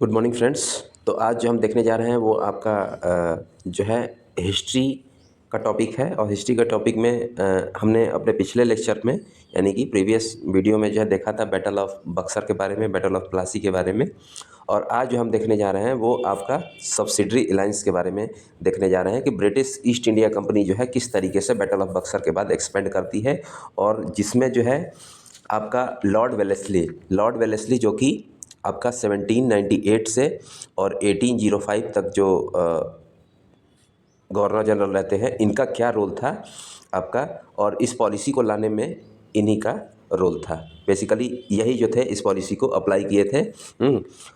Good morning friends. तो आज जो हम देखने जा रहे हैं वो आपका जो है हिस्ट्री का टॉपिक है। और हिस्ट्री का टॉपिक में हमने अपने पिछले लेक्चर में यानी कि प्रीवियस वीडियो में जो है देखा था बैटल ऑफ बक्सर के बारे में, बैटल ऑफ प्लासी के बारे में। और आज जो हम देखने जा रहे हैं वो आपका सब्सिडरी अलायंस के बारे में देखने जा रहे हैं कि ब्रिटिश ईस्ट इंडिया कंपनी जो है किस तरीके से बैटल ऑफ बक्सर के बाद एक्सपेंड करती है। और जिसमें जो है आपका लॉर्ड वेलेस्ली जो कि आपका 1798 से और 1805 तक जो गवर्नर जनरल रहते हैं, इनका क्या रोल था आपका, और इस पॉलिसी को लाने में इन्हीं का रोल था। बेसिकली यही जो थे इस पॉलिसी को अप्लाई किए थे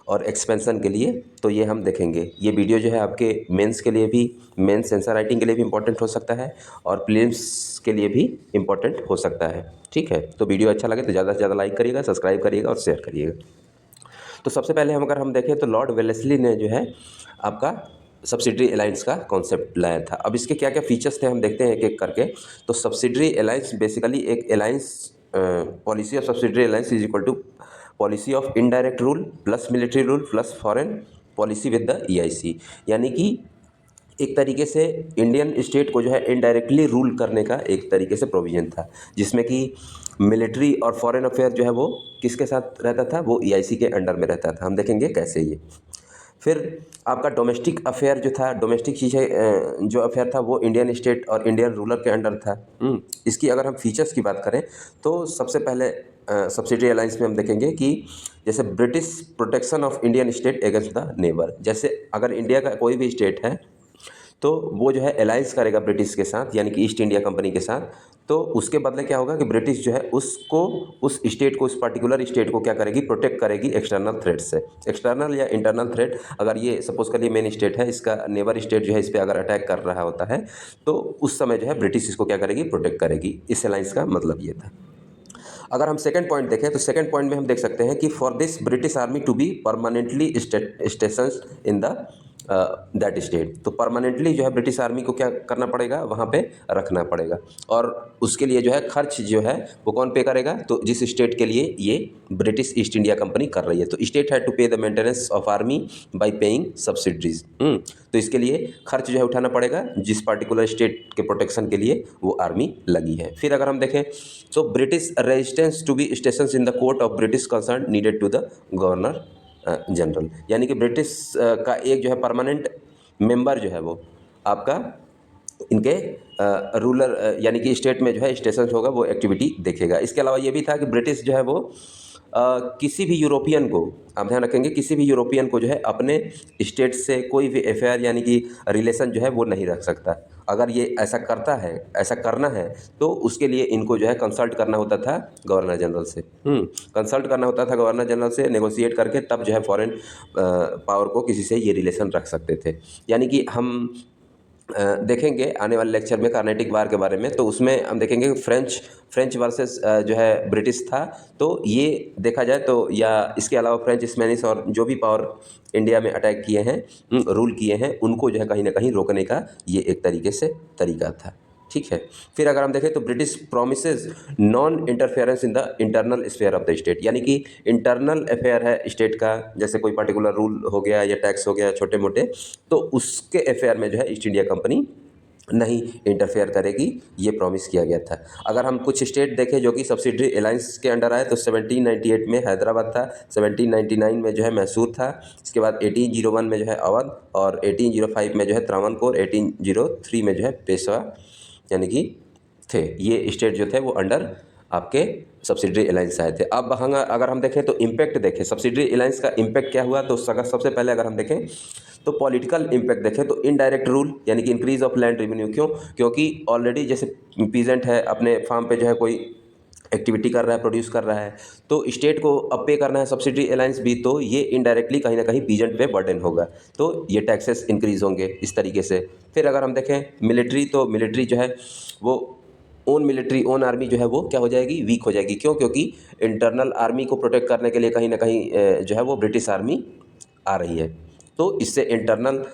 और एक्सपेंशन के लिए। तो ये हम देखेंगे। ये वीडियो जो है आपके मेंस के लिए भी, मेंस आंसर राइटिंग के लिए भी इम्पोर्टेंट हो सकता है और प्रीलिम्स के लिए भी इम्पोर्टेंट हो सकता है। ठीक है, तो वीडियो अच्छा लगे तो ज़्यादा से ज़्यादा लाइक करिएगा, सब्सक्राइब करिएगा और शेयर करिएगा। तो सबसे पहले अगर हम देखें तो लॉर्ड वेलेस्ली ने जो है आपका सब्सिडरी अलायंस का कॉन्सेप्ट लाया था। अब इसके क्या क्या फीचर्स थे हम देखते हैं एक एक करके। तो सब्सिडरी अलायंस बेसिकली एक alliance, policy of subsidiary alliance is equal to policy of indirect rule plus military rule plus foreign policy with the EIC. यानी कि एक तरीके से इंडियन स्टेट को जो है इनडायरेक्टली रूल करने का एक तरीके से प्रोविज़न था, जिसमें कि मिलिट्री और फॉरेन अफेयर जो है वो किसके साथ रहता था, वो ईआईसी के अंडर में रहता था। हम देखेंगे कैसे ये। फिर आपका डोमेस्टिक अफेयर जो था, डोमेस्टिक चीज़ें जो अफेयर था वो इंडियन स्टेट और इंडियन रूलर के अंडर था। इसकी अगर हम फीचर्स की बात करें तो सबसे पहले सब्सिडरी अलायंस में हम देखेंगे कि जैसे British protection of Indian state against the neighbour. जैसे अगर इंडिया का कोई भी स्टेट है तो वो जो है अलायंस करेगा ब्रिटिश के साथ, यानी कि ईस्ट इंडिया कंपनी के साथ। तो उसके बदले क्या होगा कि ब्रिटिश जो है उसको, उस स्टेट को, उस पर्टिकुलर स्टेट को क्या करेगी, प्रोटेक्ट करेगी एक्सटर्नल थ्रेट से। एक्सटर्नल या इंटरनल थ्रेट, अगर ये सपोज करिए मेन स्टेट है, इसका नेबर स्टेट जो है इस पर अगर अटैक कर रहा होता है तो उस समय जो है ब्रिटिश इसको क्या करेगी, प्रोटेक्ट करेगी। इस अलायंस का मतलब ये था। अगर हम सेकंड पॉइंट देखें तो सेकंड पॉइंट में हम देख सकते हैं कि for this British army to be permanently station in the that state. तो परमानेंटली जो है ब्रिटिश आर्मी को क्या करना पड़ेगा, वहाँ पे रखना पड़ेगा। और उसके लिए जो है खर्च जो है वो कौन पे करेगा, तो जिस स्टेट के लिए ये ब्रिटिश ईस्ट इंडिया कंपनी कर रही है। तो स्टेट है टू पे the maintenance of army bye paying subsidies. तो इसके लिए खर्च जो है उठाना पड़ेगा जिस पर्टिकुलर स्टेट के प्रोटेक्शन के लिए वो आर्मी लगी है। फिर अगर हम देखें तो British resistance to be station in the court of British concern needed to the governor general. यानी कि ब्रिटिश का एक जो है परमानेंट मेंबर जो है वो आपका इनके रूलर यानी कि स्टेट में जो है स्टेशन होगा, वो एक्टिविटी देखेगा। इसके अलावा ये भी था कि ब्रिटिश जो है वो किसी भी यूरोपियन को, आप ध्यान रखेंगे, किसी भी यूरोपियन को जो है अपने स्टेट से कोई भी अफेयर यानी कि रिलेशन जो है वो नहीं रख सकता। अगर ये ऐसा करता है, ऐसा करना है, तो उसके लिए इनको जो है कंसल्ट करना होता था गवर्नर जनरल से। कंसल्ट करना होता था गवर्नर जनरल से, नेगोशिएट करके तब जो है फॉरेन पावर को किसी से ये रिलेशन रख सकते थे। यानी कि हम देखेंगे आने वाले लेक्चर में कार्नेटिक वार के बारे में, तो उसमें हम देखेंगे फ्रेंच वर्सेस जो है ब्रिटिश था। तो ये देखा जाए तो, या इसके अलावा फ्रेंच, स्पेनिश और जो भी पावर इंडिया में अटैक किए हैं, रूल किए हैं, उनको जो है कहीं ना कहीं रोकने का ये एक तरीके से तरीका था। ठीक है। फिर अगर हम देखें तो British promises non interference in the internal sphere of the state. यानी कि इंटरनल अफेयर है स्टेट का, जैसे कोई पर्टिकुलर रूल हो गया या टैक्स हो गया छोटे मोटे, तो उसके अफेयर में जो है ईस्ट इंडिया कंपनी नहीं इंटरफेयर करेगी, ये प्रॉमिस किया गया था। अगर हम कुछ स्टेट देखें जो कि सब्सिडरी अलायंस के अंडर आए तो 1798 में हैदराबाद था, 1799 में जो है मैसूर था, इसके बाद 1801 में जो है अवध, और 1805 में जो है त्रावणकोर, 1803 में जो है पेशवा यानी कि थे। ये स्टेट जो थे वो अंडर आपके सब्सिडरी अलायंस आए थे। अब अगर हम देखें तो इम्पैक्ट देखें, सब्सिडरी अलायंस का इम्पैक्ट क्या हुआ, तो सबसे पहले अगर हम देखें तो पॉलिटिकल इम्पैक्ट देखें तो इनडायरेक्ट रूल यानी कि इंक्रीज ऑफ लैंड रेवेन्यू। क्यों? क्योंकि ऑलरेडी जैसे पीजेंट है अपने फार्म पे जो है कोई एक्टिविटी कर रहा है, प्रोड्यूस कर रहा है, तो स्टेट को अब पे करना है सब्सिडरी अलायंस भी, तो ये इनडायरेक्टली कहीं ना कहीं पीजेंट पे बर्डन होगा, तो ये टैक्सेस इंक्रीज होंगे इस तरीके से। फिर अगर हम देखें मिलिट्री, तो मिलिट्री जो है वो ओन आर्मी जो है वो क्या हो जाएगी, वीक हो जाएगी। क्यों? क्योंकि इंटरनल आर्मी को प्रोटेक्ट करने के लिए कहीं ना कहीं जो है वो ब्रिटिश आर्मी आ रही है, तो इससे इंटरनल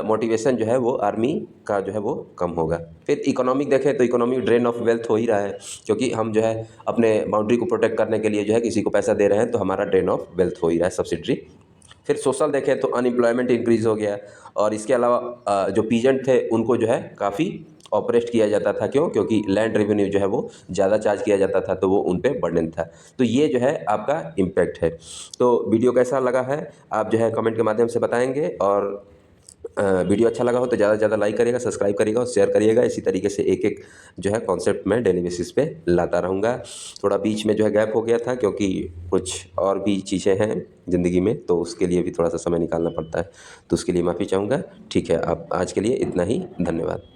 मोटिवेशन जो है वो आर्मी का जो है वो कम होगा। फिर इकोनॉमिक देखें तो इकोनॉमिक ड्रेन ऑफ वेल्थ हो ही रहा है, क्योंकि हम जो है अपने बाउंड्री को प्रोटेक्ट करने के लिए जो है किसी को पैसा दे रहे हैं, तो हमारा ड्रेन ऑफ वेल्थ हो ही रहा है सब्सिडरी फिर सोशल देखें तो अनएम्प्लॉयमेंट इंक्रीज़ हो गया। और इसके अलावा जो पीजेंट थे उनको जो है काफ़ी ऑपरेट किया जाता था, क्यों? क्योंकि लैंड रेवेन्यू जो है वो ज़्यादा चार्ज किया जाता था, तो वो उन पे बर्डन था। तो ये जो है आपका इम्पैक्ट है। तो वीडियो कैसा लगा है आप जो है कमेंट के माध्यम से बताएँगे। और वीडियो अच्छा लगा हो तो ज़्यादा से ज़्यादा लाइक करिएगा, सब्सक्राइब करिएगा और शेयर करिएगा। इसी तरीके से एक-एक जो है कॉन्सेप्ट मैं डेली बेसिस पे लाता रहूँगा। थोड़ा बीच में जो है गैप हो गया था, क्योंकि कुछ और भी चीज़ें हैं ज़िंदगी में, तो उसके लिए भी थोड़ा-सा समय निकालना पड़ता है। तो उसके लिए माफ़ी चाहूँगा। ठीक है, अब आज के लिए इतना ही। धन्यवाद।